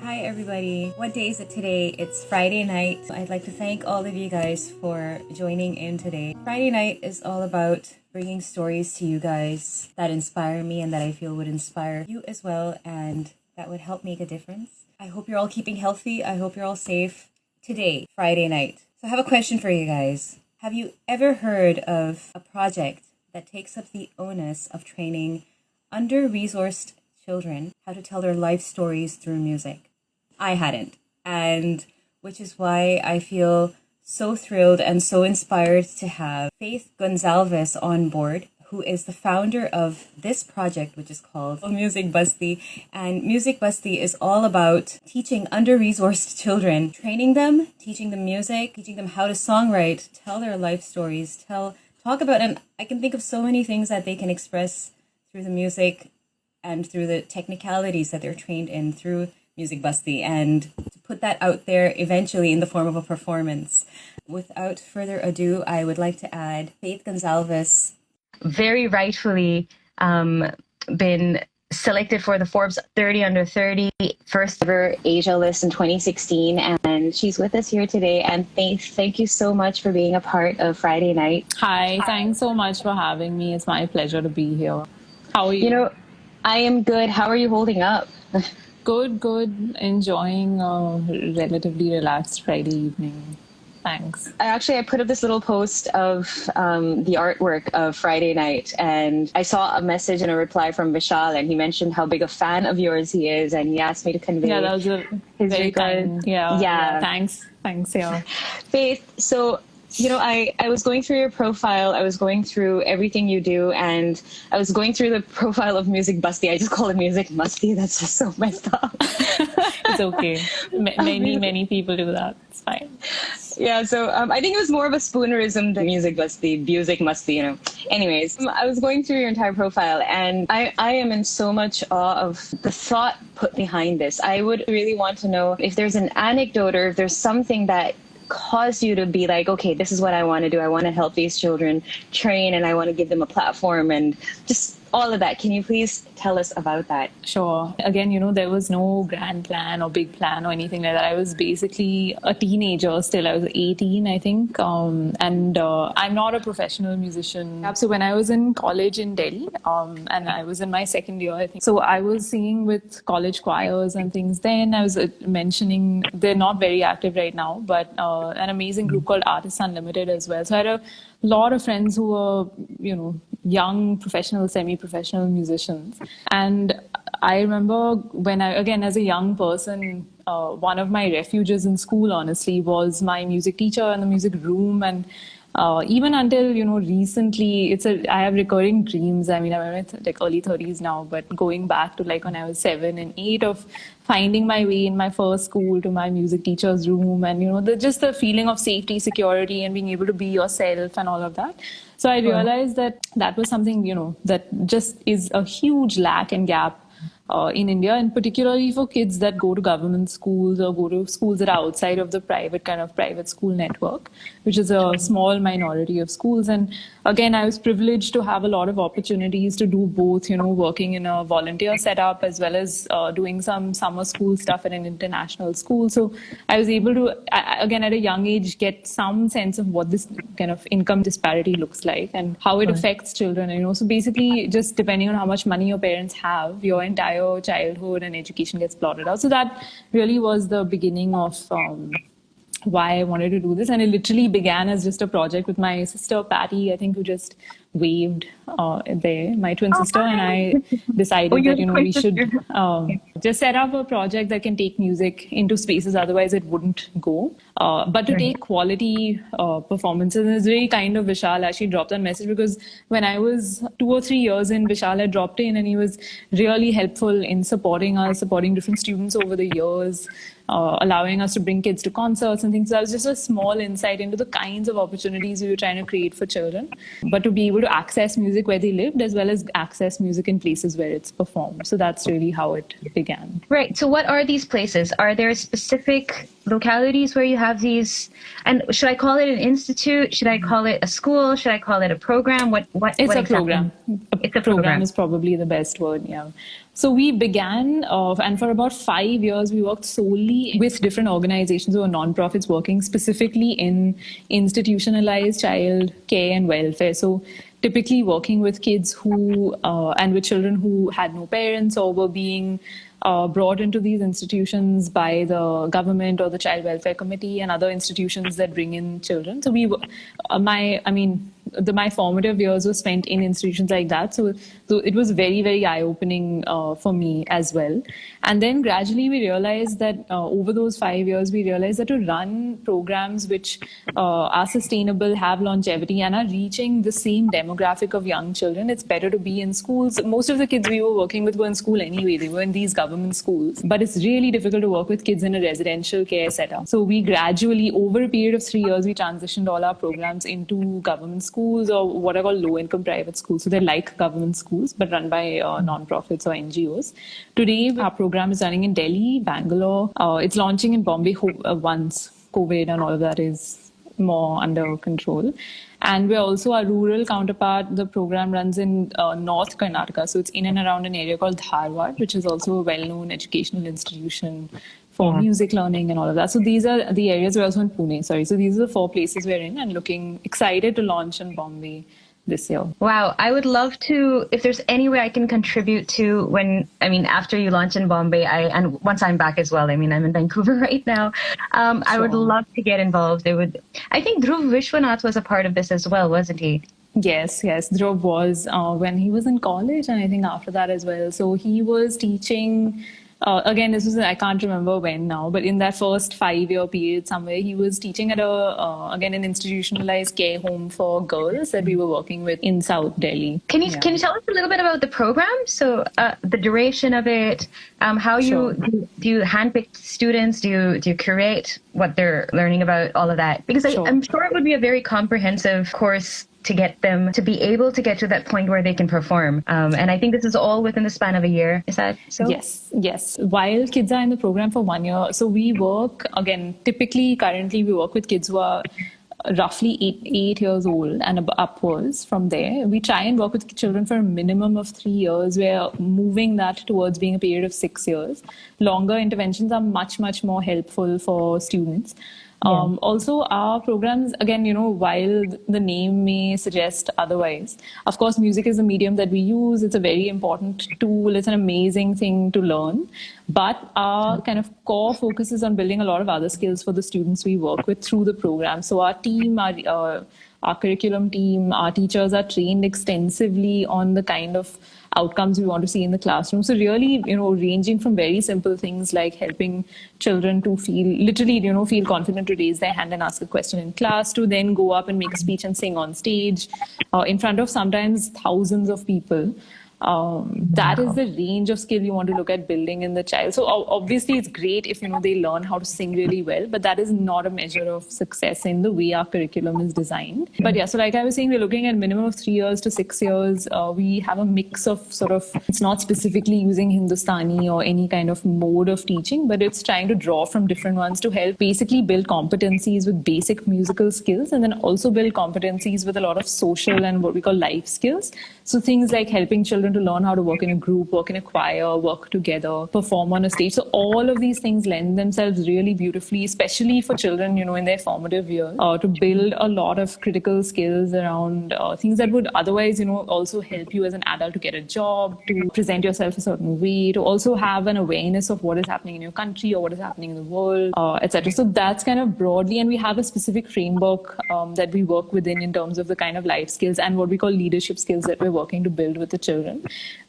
Hi everybody. What day is it today? It's Friday night. I'd like to thank all of you guys for joining in today. Friday night is all about bringing stories to you guys that inspire me and that I feel would inspire you as well, and that would help make a difference. I hope you're all keeping healthy. I hope you're all safe today, Friday night. So I have a question for you guys. Have you ever heard of a project that takes up the onus of training under-resourced children how to tell their life stories through music? I hadn't, and which is why I feel so thrilled and so inspired to have Faith Gonsalves on board, who is the founder of this project, which is called Music Basti. And Music Basti is all about teaching under-resourced children, training them, teaching them music, teaching them how to songwrite, tell their life stories, talk about, and I can think of so many things that they can express through the music and through the technicalities that they're trained in through Music Basti, and to put that out there eventually in the form of a performance. Without further ado, I would like to add Faith Gonsalves, very rightfully been selected for the Forbes 30 Under 30 first ever Asia list in 2016, and she's with us here today. And Faith, thank you so much for being a part of Friday night. Hi, thanks so much for having me. It's my pleasure to be here. How are you? I am good. How are you holding up? Good. Enjoying a relatively relaxed Friday evening. Thanks. I put up this little post of the artwork of Friday night, and I saw a message and a reply from Vishal, and he mentioned how big a fan of yours he is, and he asked me to convey that was his very regard. kind. Yeah. Thanks. Yeah. Faith, so I was going through your profile. I was going through everything you do, and I was going through the profile of Music Basti. I just call it Music Basti. That's just so messed up. It's okay. Many people do that. It's fine. Yeah, so I think it was more of a spoonerism than Music Basti. Music must be, Anyways, I was going through your entire profile, and I am in so much awe of the thought put behind this. I would really want to know if there's an anecdote or if there's something that caused you to be like, okay, this is what I want to do. I want to help these children train, and I want to give them a platform, and just all of that. Can you please tell us about that? Sure. Again, there was no grand plan or big plan or anything like that. I was basically a teenager still. I was 18, I think. And I'm not a professional musician. So when I was in college in Delhi, and I was in my second year, I think. So I was singing with college choirs and things. Then I was mentioning, they're not very active right now, but an amazing group called Artists Unlimited as well. So I had a lot of friends who were, young, professional, semi-professional musicians. And I remember when again, as a young person, one of my refuges in school, honestly, was my music teacher and the music room. And even until, recently, I have recurring dreams. I mean, I'm in my early 30s now, but going back to when I was 7 and 8 of finding my way in my first school to my music teacher's room, and, just the feeling of safety, security, and being able to be yourself and all of that. So I realized that was something, that just is a huge lack and gap in India, and particularly for kids that go to government schools or go to schools that are outside of the private school network, which is a small minority of schools. And again, I was privileged to have a lot of opportunities to do both, working in a volunteer setup as well as doing some summer school stuff at an international school. So I was able to, again, at a young age, get some sense of what this kind of income disparity looks like and how it affects children. So basically, just depending on how much money your parents have, your entire childhood and education gets plotted out. So that really was the beginning of why I wanted to do this. And it literally began as just a project with my sister, Patty, I think, who just waved there, my twin sister, and I decided that, we should just set up a project that can take music into spaces, otherwise it wouldn't go. But to take quality performances, and it's very kind of Vishal actually dropped that message, because when I was 2 or 3 years in, Vishal had dropped in and he was really helpful in supporting us, supporting different students over the years, allowing us to bring kids to concerts and things. So that was just a small insight into the kinds of opportunities we were trying to create for children, but to be able to access music where they lived, as well as access music in places where it's performed. So that's really how it began. Right. So what are these places? Are there specific localities where you have these? And should I call it an institute? Should I call it a school? Should I call it a program? It's a program. It's a program is probably the best word. Yeah. So we began, and for about 5 years, we worked solely with different organizations or nonprofits working specifically in institutionalized child care and welfare. So typically working with kids who, and with children who had no parents or were being brought into these institutions by the government or the Child Welfare Committee and other institutions that bring in children. So my formative years were spent in institutions like that. So it was very, very eye-opening for me as well. And then gradually we realized that over those 5 years, we realized that to run programs which are sustainable, have longevity, and are reaching the same demographic of young children, it's better to be in schools. Most of the kids we were working with were in school anyway. They were in these government schools. But it's really difficult to work with kids in a residential care setup. So we gradually, over a period of 3 years, we transitioned all our programs into government schools or what are called low-income private schools. So they're like government schools, but run by non-profits or NGOs. Today, our program is running in Delhi, Bangalore. It's launching in Bombay once COVID and all of that is more under control. And we're also a rural counterpart. The program runs in North Karnataka. So it's in and around an area called Dharwad, which is also a well-known educational institution for music learning and all of that. So these are the areas. We're also in Pune, sorry. So these are the 4 places we're in and looking excited to launch in Bombay this year. Wow. I would love to, if there's any way I can contribute to after you launch in Bombay, and once I'm back as well, I'm in Vancouver right now. I would love to get involved. I think Dhruv Vishwanath was a part of this as well, wasn't he? Yes. Dhruv was when he was in college, and I think after that as well. So he was teaching. Again, I can't remember when now, but in that first 5-year period somewhere, he was teaching at an institutionalized care home for girls that we were working with in South Delhi. Can you tell us a little bit about the program? So the duration of it, how do you handpick students? Do you curate what they're learning about, all of that? Because I'm sure it would be a very comprehensive course to get them to be able to get to that point where they can perform. And I think this is all within the span of a year. Is that so? Yes. While kids are in the program for 1 year, so we work, again, currently we work with kids who are roughly 8 years old and upwards from there. We try and work with children for a minimum of 3 years. We're moving that towards being a period of 6 years. Longer interventions are much, much more helpful for students. Also, our programs, again, while the name may suggest otherwise, of course, music is the medium that we use. It's a very important tool. It's an amazing thing to learn. But our kind of core focus is on building a lot of other skills for the students we work with through the program. So our team, our curriculum team, our teachers are trained extensively on the kind of outcomes we want to see in the classroom. So really, ranging from very simple things like helping children to feel confident to raise their hand and ask a question in class, to then go up and make a speech and sing on stage in front of sometimes thousands of people. That is the range of skill you want to look at building in the child. So obviously it's great if they learn how to sing really well, but that is not a measure of success in the way our curriculum is designed. But yeah, so like I was saying, we're looking at minimum of 3 years to 6 years. We have a mix of it's not specifically using Hindustani or any kind of mode of teaching, but it's trying to draw from different ones to help basically build competencies with basic musical skills, and then also build competencies with a lot of social and what we call life skills. So things like helping children to learn how to work in a group, work in a choir, work together, perform on a stage. So all of these things lend themselves really beautifully, especially for children, in their formative years, to build a lot of critical skills around things that would otherwise, also help you as an adult to get a job, to present yourself a certain way, to also have an awareness of what is happening in your country or what is happening in the world, etc. So that's kind of broadly, and we have a specific framework that we work within in terms of the kind of life skills and what we call leadership skills that we're working to build with the children.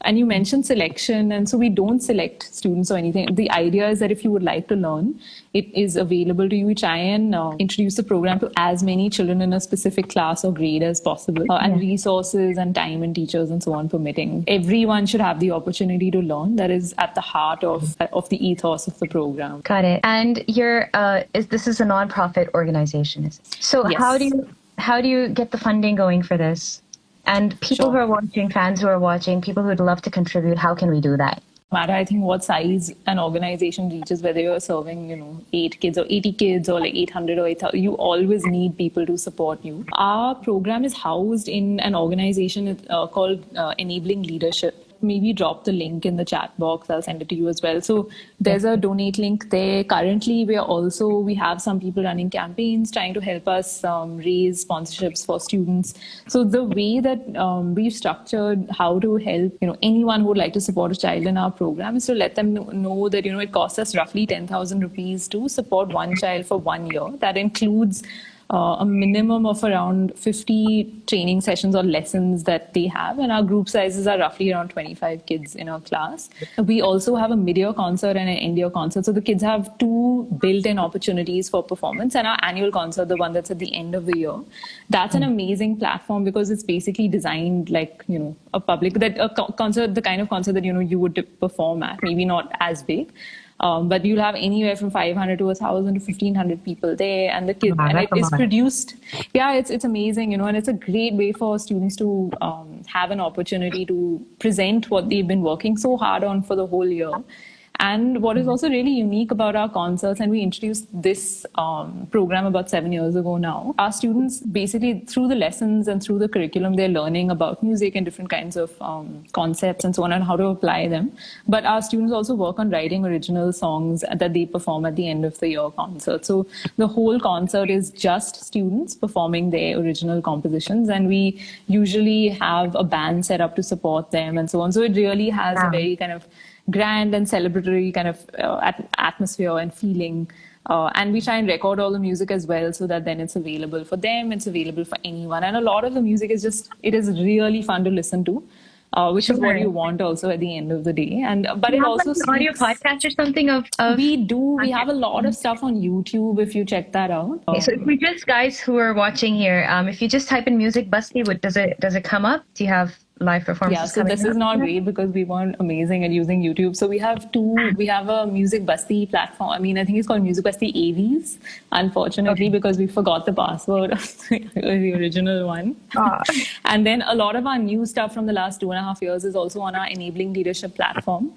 And you mentioned selection, and so we don't select students or anything. The idea is that if you would like to learn, it is available to you. We try and introduce the program to as many children in a specific class or grade as possible, and resources and time and teachers and so on permitting. Everyone should have the opportunity to learn. That is at the heart of the ethos of the program. Got it. And this is a nonprofit organization, is it? So yes. How do you get the funding going for this? And people who are watching, fans who are watching, people who would love to contribute, how can we do that? No matter, I think, what size an organization reaches, whether you're serving, 8 kids or 80 kids or like 800 or 8,000, you always need people to support you. Our program is housed in an organization called Enabling Leadership. maybe drop the link in the chat box. I'll send it to you as well. So there's a donate link there. Currently, we have some people running campaigns trying to help us raise sponsorships for students. So the way that we've structured how to help, anyone who would like to support a child in our program is to let them know that, it costs us roughly 10,000 rupees to support one child for 1 year. That includes a minimum of around 50 training sessions or lessons that they have, and our group sizes are roughly around 25 kids in our class. We also have a mid-year concert and an end-year concert, so the kids have two built-in opportunities for performance, and our annual concert, the one that's at the end of the year, that's an amazing platform because it's basically designed like, a public, concert, the kind of concert that, you would perform at, maybe not as big. But you'll have anywhere from 500 to 1,000 to 1,500 people there, and the kids, and it is produced. Yeah, it's amazing, and it's a great way for students to have an opportunity to present what they've been working so hard on for the whole year. And what is also really unique about our concerts, and we introduced this program about 7 years ago now, our students basically through the lessons and through the curriculum, they're learning about music and different kinds of concepts and so on and how to apply them. But our students also work on writing original songs that they perform at the end of the year concert. So the whole concert is just students performing their original compositions, and we usually have a band set up to support them and so on. So it really has a very kind of grand and celebratory kind of atmosphere and feeling. And we try and record all the music as well so that then it's available for them, it's available for anyone. And a lot of the music is it is really fun to listen to, which is what you want also at the end of the day. But it also like an audio podcast or something of we do. We have a lot of stuff on YouTube if you check that out. Okay, so if we just, guys who are watching here, if you just type in music Basti, does it come up? Do you have live performances? Yeah, so this is not great because we weren't amazing at using YouTube. So we have a Music Basti platform. I think it's called Music Basti AVs, unfortunately, because we forgot the password of the original one. And then a lot of our new stuff from the last 2.5 years is also on our Enabling Leadership platform,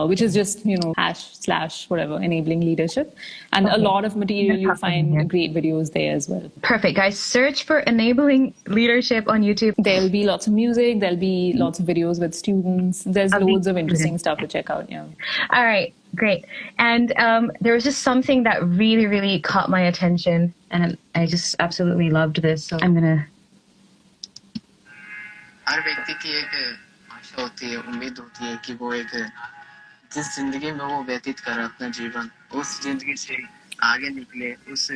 which is just, / enabling leadership. And a lot of material, you'll find great videos there as well. Perfect. Guys, search for Enabling Leadership on YouTube. There'll be lots of music. There'll be lots of videos with students. There's loads of interesting stuff to check out. Yeah. All right. Great. And there was just something that really, really caught my attention. And I just absolutely loved this. So I'm going to... हर व्यक्ति की एक आशा होती है, उम्मीद होती है कि वो एक जिस जिंदगी में वो व्यतीत कर रहा है अपना जीवन, उस जिंदगी से आगे निकले, उस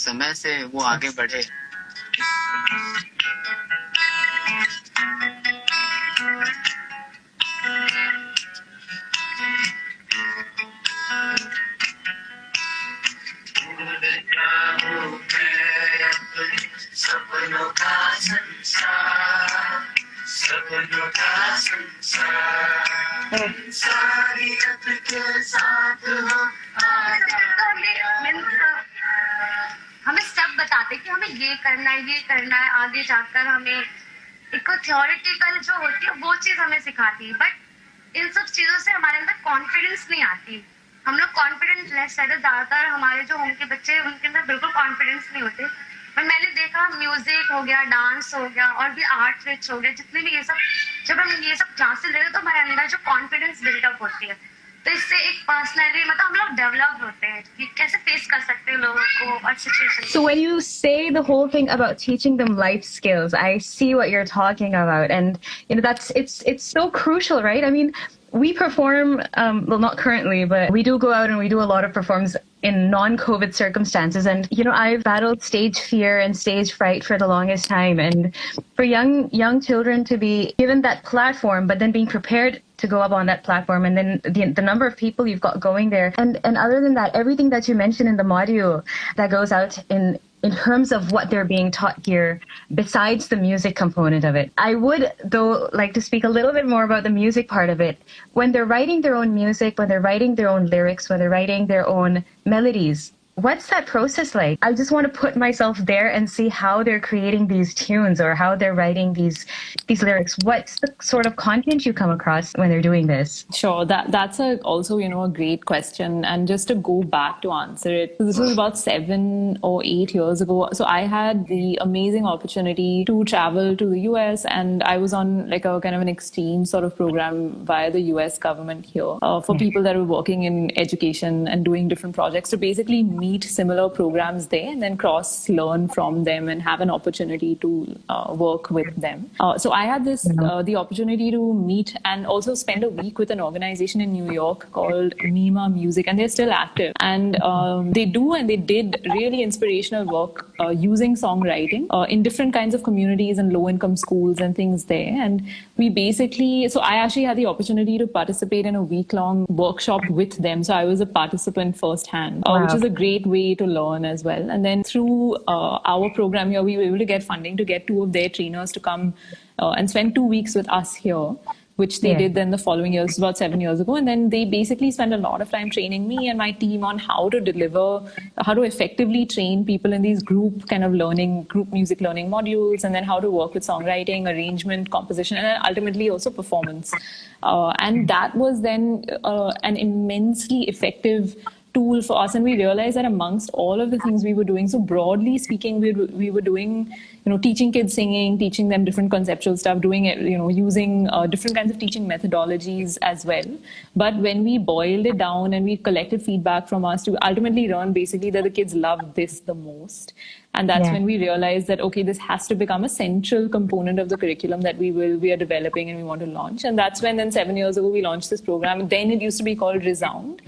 समय से वो आगे बढ़े. सपनों का संसार, सपनों का संसार, इंसानियत के साथ हो हमें सब बताते कि हमें ये करना है, आगे जाकर हमें एक थ्योरेटिकल जो होती है वो चीज हमें सिखाती है, बट इन सब चीजों से हमारे अंदर कॉन्फिडेंस नहीं आती. हम लोग कॉन्फिडेंस लेस रहते, ज्यादातर हमारे जो होम के बच्चे उनके अंदर बिल्कुल कॉन्फिडेंस नहीं होते. पर मैंने देखा म्यूजिक हो गया, डांस हो गया और भी आर्ट विच हो गया, जितने भी ये सब जब हम ये सब क्लासेस लेते तो हमारे अंदर जो कॉन्फिडेंस बिल्डअप होती है, तो इससे एक पर्सनैलिटी हम लोग डेवलप होते हैं कि कैसे फेस कर सकते हैं लोगों को और situation. So when you say the whole thing about teaching them life skills, I see what you're talking about, and that's it's so crucial, right? We perform, well, not currently, but we do go out and we do a lot of performs in non-COVID circumstances. And, I've battled stage fear and stage fright for the longest time. And for young children to be given that platform, but then being prepared to go up on that platform, and then the number of people you've got going there. And other than that, everything that you mentioned in the module that goes out in terms of what they're being taught here, besides the music component of it. I would, though, like to speak a little bit more about the music part of it. When they're writing their own music, when they're writing their own lyrics, when they're writing their own melodies, What's that process like? I just want to put myself there and see how they're creating these tunes or how they're writing these lyrics. What's the sort of content you come across when they're doing this? Sure, that's also a great question. And just to go back to answer it, so this was about 7 or 8 years ago. So I had the amazing opportunity to travel to the US, and I was on like a kind of an exchange sort of program via the US government here for people that were working in education and doing different projects to basically meet similar programs there and then cross learn from them and have an opportunity to work with them. So I had the opportunity to meet and also spend a week with an organization in New York called Mima Music, and they're still active. And they did really inspirational work using songwriting in different kinds of communities and low-income schools and things there. And so I actually had the opportunity to participate in a week-long workshop with them. So I was a participant firsthand, which is a great way to learn as well. And then through our program here, we were able to get funding to get 2 of their trainers to come and spend 2 weeks with us here, which they did then the following years, about 7 years ago. And then they basically spent a lot of time training me and my team on how to effectively train people in these group music learning modules, and then how to work with songwriting, arrangement, composition, and then ultimately also performance. And that was then an immensely effective tool for us, and we realized that amongst all of the things we were doing, so broadly speaking, we were doing, teaching kids singing, teaching them different conceptual stuff, doing it, using different kinds of teaching methodologies as well. But when we boiled it down and we collected feedback from us to ultimately learn basically that the kids loved this the most. And that's when we realized that, okay, this has to become a central component of the curriculum that we are developing and we want to launch. And that's when then 7 years ago, we launched this program. Then it used to be called Resound.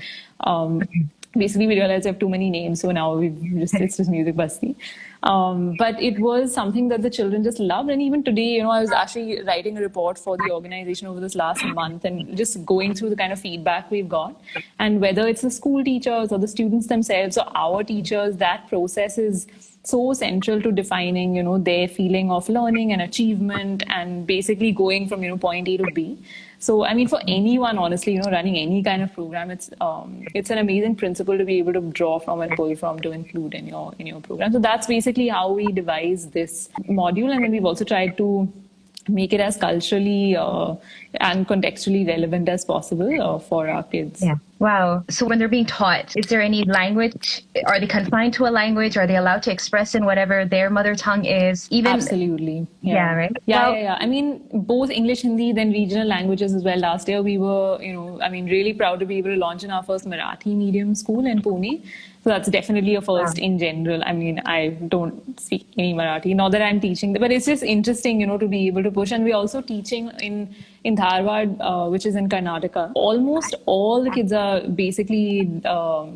Basically, we realized we have too many names, so now it's just Music Basti. But it was something that the children just loved. And even today, I was actually writing a report for the organization over this last month and just going through the kind of feedback we've got. And whether it's the school teachers or the students themselves or our teachers, that process is so central to defining, their feeling of learning and achievement and basically going from, point A to B. So, I mean, for anyone, honestly, running any kind of program, it's an amazing principle to be able to draw from and pull from to include in your program. So that's basically how we devised this module. And then we've also tried to make it as culturally and contextually relevant as possible for our kids. Yeah. Wow. So when they're being taught, is there any language? Are they confined to a language? Are they allowed to express in whatever their mother tongue is? Absolutely. Yeah, right? Yeah. I mean, both English, Hindi, then regional languages as well. Last year, we were, really proud to be able to launch in our first Marathi medium school in Pune. So that's definitely a first in general. I mean, I don't speak any Marathi, not that I'm teaching, but it's just interesting, to be able to push. And we're also teaching in Dharwad, which is in Karnataka. Almost all the kids are basically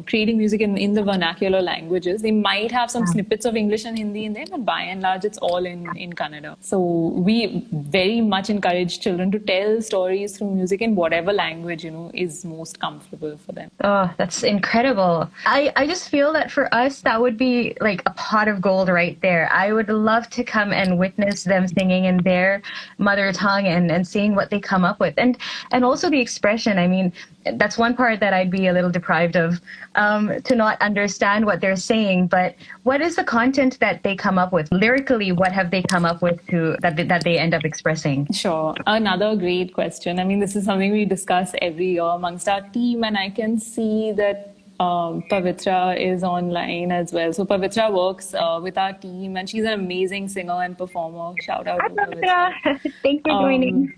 creating music in the vernacular languages. They might have some snippets of English and Hindi in there, but by and large, it's all in Kannada. So we very much encourage children to tell stories through music in whatever language, is most comfortable for them. Oh, that's incredible. I just feel that for us, that would be like a pot of gold right there. I would love to come and witness them singing in their mother tongue and seeing what they come up with. And also the expression. I mean, that's one part that I'd be a little deprived of, to not understand what they're saying. But what is the content that they come up with? Lyrically, what have they come up with that they end up expressing? Sure. Another great question. I mean, this is something we discuss every year amongst our team, and I can see that Pavitra is online as well. So Pavitra works with our team, and she's an amazing singer and performer. Shout out to Pavitra. Thanks for joining.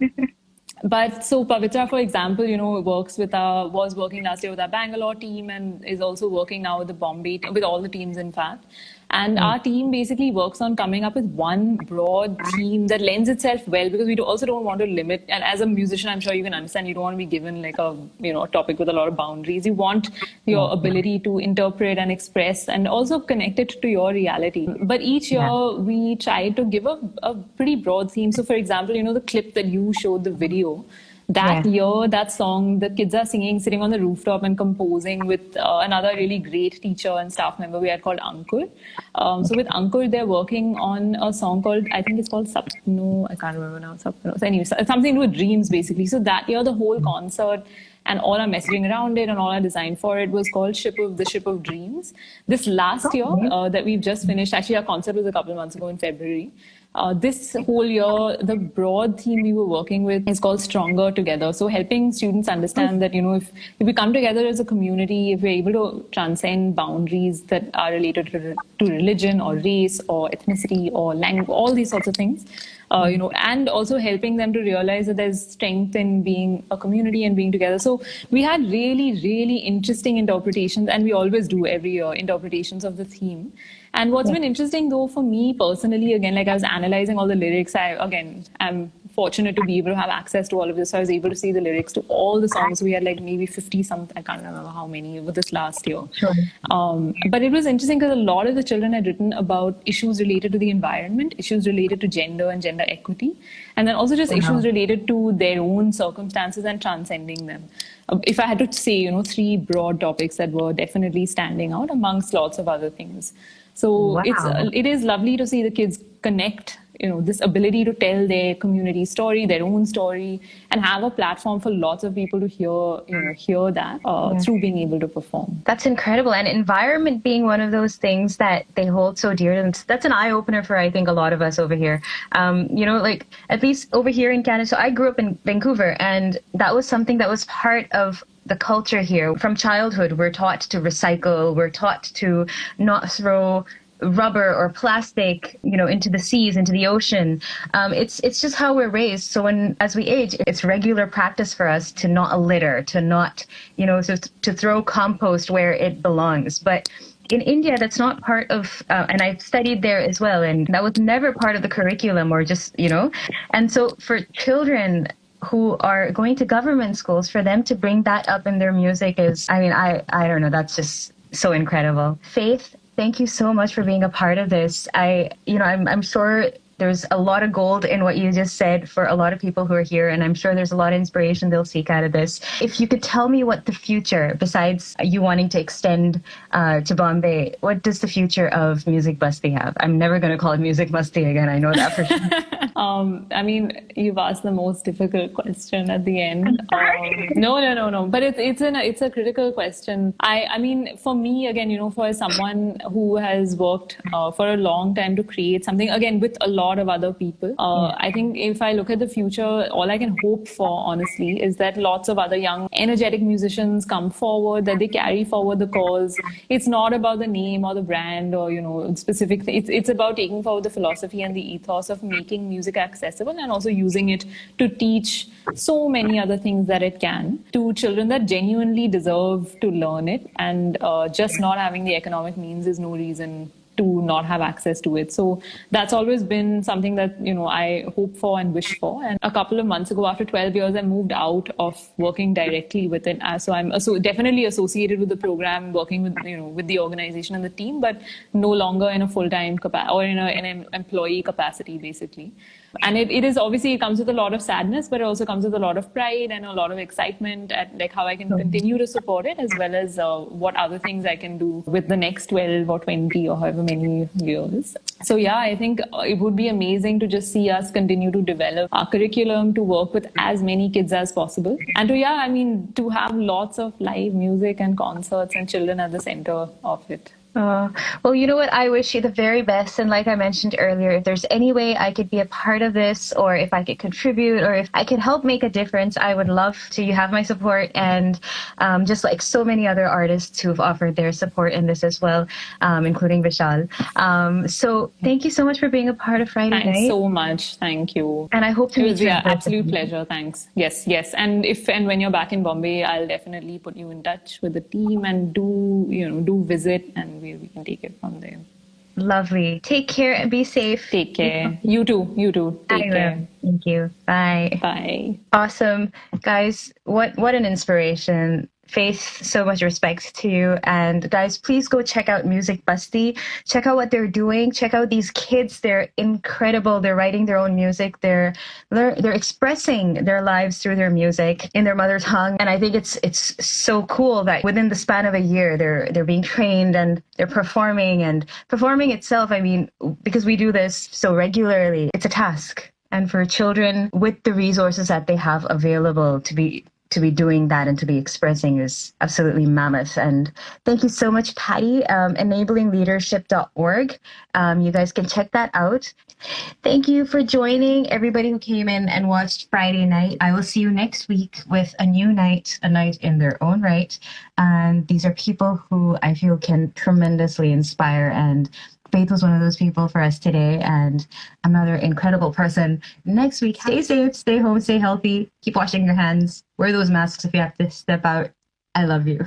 But so Pavitra, for example, was working last year with our Bangalore team and is also working now with the Bombay, with all the teams, in fact. And our team basically works on coming up with one broad theme that lends itself well, because we also don't want to limit. And as a musician, I'm sure you can understand, you don't want to be given like a topic with a lot of boundaries. You want your ability to interpret and express and also connect it to your reality. But each year we try to give a pretty broad theme. So for example, the clip that you showed, the video, that year, that song, the kids are singing, sitting on the rooftop and composing with another really great teacher and staff member we had called Ankur. So with Ankur, they're working on a song called, I think it's called Sapno. I can't remember now. Sapno. So anyway, something to do with dreams, basically. So that year, the whole concert and all our messaging around it and all our design for it was called the Ship of Dreams. This last year that we've just finished, actually our concert was a couple of months ago in February. This whole year, the broad theme we were working with is called Stronger Together. So helping students understand that, if we come together as a community, if we're able to transcend boundaries that are related to religion or race or ethnicity or language, all these sorts of things, and also helping them to realize that there's strength in being a community and being together. So we had really, really interesting interpretations, and we always do every year, interpretations of the theme. And what's been interesting though for me personally, again, like I was analyzing all the lyrics, I'm fortunate to be able to have access to all of this. So I was able to see the lyrics to all the songs. We had like maybe 50 something, I can't remember how many over this last year. Sure. But it was interesting because a lot of the children had written about issues related to the environment, issues related to gender and gender equity, and then also just issues related to their own circumstances and transcending them. If I had to say, 3 broad topics that were definitely standing out amongst lots of other things. So it is lovely to see the kids connect, this ability to tell their community story, their own story, and have a platform for lots of people to hear that through being able to perform. That's incredible. And environment being one of those things that they hold so dear to them. That's an eye opener for, I think, a lot of us over here. Like at least over here in Canada. So I grew up in Vancouver, and that was something that was part of the culture here. From childhood, we're taught to recycle, we're taught to not throw rubber or plastic, into the seas, into the ocean. It's just how we're raised. So as we age, it's regular practice for us to not litter, to not, to throw compost where it belongs. But in India, that's not part of, and I've studied there as well, and that was never part of the curriculum or just, and so for children who are going to government schools, for them to bring that up in their music is, I don't know, that's just so incredible. Faith, thank you so much for being a part of this. I'm sure there's a lot of gold in what you just said for a lot of people who are here, and I'm sure there's a lot of inspiration they'll seek out of this. If you could tell me what the future, besides you wanting to extend to Bombay, what does the future of Music Basti have? I'm never going to call it Music Basti again, I know that for sure. You've asked the most difficult question at the end. No. But it's a critical question. For me, again, for someone who has worked for a long time to create something, again, with a lot of other people, I think if I look at the future, all I can hope for, honestly, is that lots of other young, energetic musicians come forward, that they carry forward the cause. It's not about the name or the brand or, specific. It's about taking forward the philosophy and the ethos of making music accessible and also using it to teach so many other things that it can to children that genuinely deserve to learn it, and just not having the economic means is no reason to not have access to it. So that's always been something that, I hope for and wish for. And a couple of months ago, after 12 years, I moved out of working directly with it. So I'm definitely associated with the program, working with, with the organization and the team, but no longer in a full-time or in an employee capacity, basically. And it is obviously, it comes with a lot of sadness, but it also comes with a lot of pride and a lot of excitement at like how I can continue to support it, as well as what other things I can do with the next 12 or 20 or however many years. So yeah, I think it would be amazing to just see us continue to develop our curriculum, to work with as many kids as possible, and to have lots of live music and concerts and children at the center of it. Well, you know what? I wish you the very best. And like I mentioned earlier, if there's any way I could be a part of this, or if I could contribute, or if I could help make a difference, I would love to. You have my support, and just like so many other artists who've offered their support in this as well, including Vishal. So thank you so much for being a part of Friday Night. Thanks so much. Thank you. And I hope to meet you. Yeah, absolute pleasure. Thanks. Yes. And when you're back in Bombay, I'll definitely put you in touch with the team and do visit, and we can take it from there. Lovely. Take care and be safe. Take care. You too. Take care. Thank you. Bye. Bye. Awesome. Guys, what an inspiration. Faith, so much respect to you. And guys, please go check out Music Basti. Check out what they're doing. Check out these kids. They're incredible. They're writing their own music. They're expressing their lives through their music in their mother tongue. And I think it's so cool that within the span of a year, they're being trained and they're performing. And performing itself, because we do this so regularly, it's a task. And for children with the resources that they have available to be to be doing that and to be expressing is absolutely mammoth. And thank you so much, Patty. Enablingleadership.org. You guys can check that out. Thank you for joining everybody who came in and watched Friday night. I will see you next week with a new night, a night in their own right. And these are people who I feel can tremendously inspire, and Faith was one of those people for us today, and another incredible person next week. Stay safe, stay home, stay healthy, keep washing your hands, wear those masks if you have to step out. I love you.